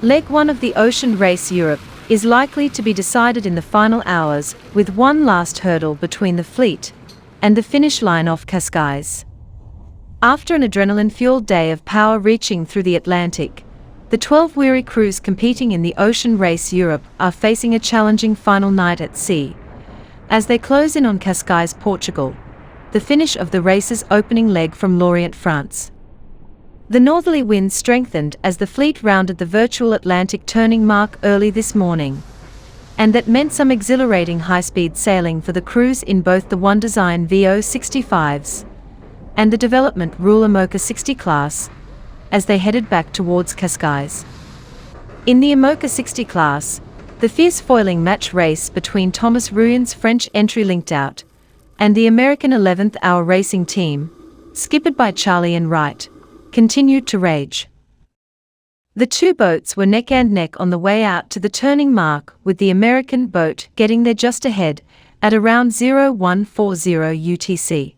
Leg 1 of the Ocean Race Europe is likely to be decided in the final hours, with one last hurdle between the fleet and the finish line off Cascais. After an adrenaline-fueled day of power reaching through the Atlantic, the 12 weary crews competing in the Ocean Race Europe are facing a challenging final night at sea, as they close in on Cascais, Portugal, the finish of the race's opening leg from Lorient, France. The northerly winds strengthened as the fleet rounded the virtual Atlantic turning mark early this morning, and that meant some exhilarating high-speed sailing for the crews in both the One Design VO65s and the development Rule Imoca 60 class, as they headed back towards Cascais. In the Imoca 60 class, the fierce foiling match race between Thomas Ruyen's French entry linked out and the American 11th Hour Racing team, skippered by Charlie and Wright, continued to rage. The two boats were neck and neck on the way out to the turning mark, with the American boat getting there just ahead at around 0140 UTC.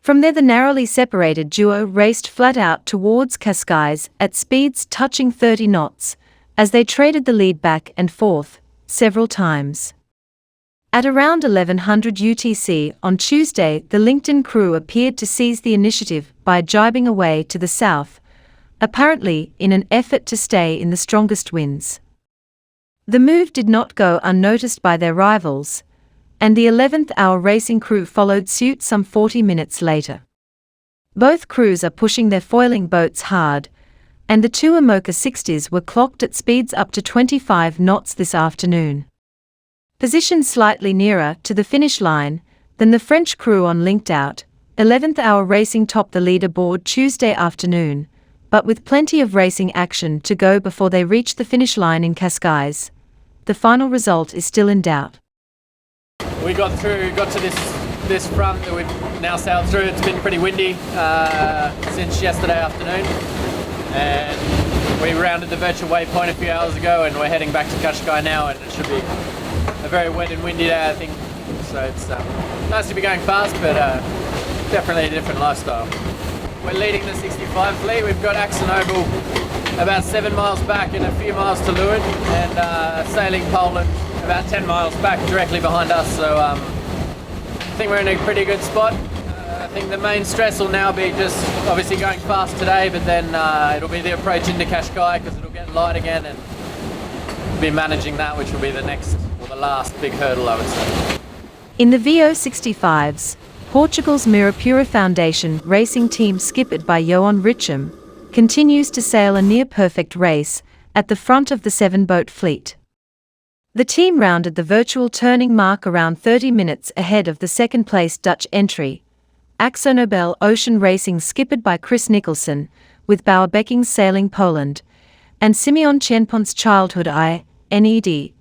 From there, the narrowly separated duo raced flat out towards Cascais at speeds touching 30 knots, as they traded the lead back and forth several times. At around 1100 UTC on Tuesday, the LinkedIn crew appeared to seize the initiative by jibing away to the south, apparently in an effort to stay in the strongest winds. The move did not go unnoticed by their rivals, and the 11th Hour Racing crew followed suit some 40 minutes later. Both crews are pushing their foiling boats hard, and the two Imoca 60s were clocked at speeds up to 25 knots this afternoon. Positioned slightly nearer to the finish line than the French crew on linked out, 11th Hour Racing topped the leaderboard Tuesday afternoon, but with plenty of racing action to go before they reach the finish line in Cascais. The final result is still in doubt. We got to this front that we've now sailed through. It's been pretty windy since yesterday afternoon, and we rounded the virtual waypoint a few hours ago, and we're heading back to Cascais now, and it should be a very wet and windy day, I think. So it's nice to be going fast, but definitely a different lifestyle. We're leading the 65 fleet. We've got Axonoble about 7 miles back and a few miles to leeward, and sailing Poland about 10 miles back directly behind us. So I think we're in a pretty good spot. I think the main stress will now be just obviously going fast today, but then it'll be the approach into Cascais, because it'll get light again, and be managing that, which will be the next or the last big hurdle, I would say. In the VO65s, Portugal's Mirapura Foundation racing team, skippered by Johan Richem, continues to sail a near-perfect race at the front of the 7-boat fleet. The team rounded the virtual turning mark around 30 minutes ahead of the second-place Dutch entry, Axonobel Ocean Racing, skippered by Chris Nicholson, with Bauerbeckings sailing Poland, and Simeon Chenpont's Childhood INED,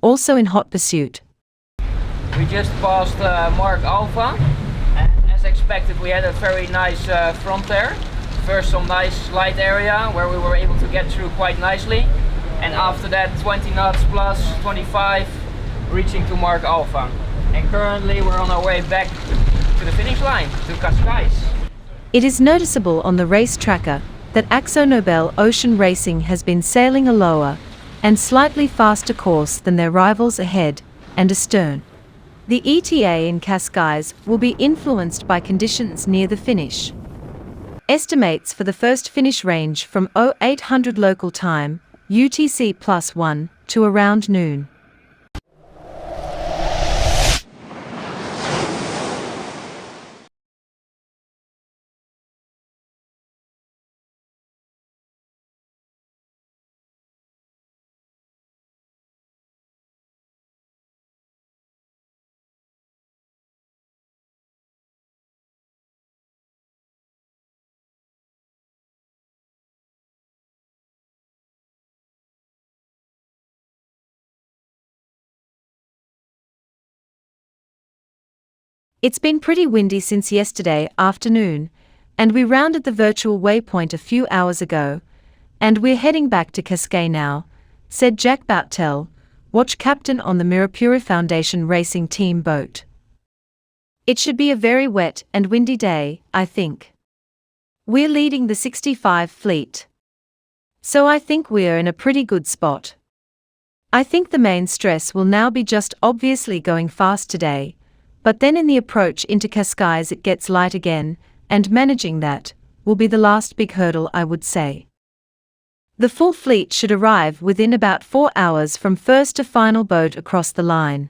also in hot pursuit. We just passed Mark Alpha, and as expected we had a very nice front there. First some nice light area where we were able to get through quite nicely, and after that 20 knots plus 25 reaching to Mark Alpha. And currently we're on our way back to the finish line, to Cascais. It is noticeable on the race tracker that Axonobel Ocean Racing has been sailing a lower and slightly faster course than their rivals ahead and astern. The ETA in Cascais will be influenced by conditions near the finish. Estimates for the first finish range from 0800 local time, UTC +1, to around noon. It's been pretty windy since yesterday afternoon, and we rounded the virtual waypoint a few hours ago, and we're heading back to Cascais now, said Jack Boutell, watch captain on the Mirapura Foundation racing team boat. It should be a very wet and windy day, I think. We're leading the 65 fleet. So I think we're in a pretty good spot. I think the main stress will now be just obviously going fast today, but then in the approach into Cascais it gets light again, and managing that will be the last big hurdle, I would say. The full fleet should arrive within about 4 hours from first to final boat across the line.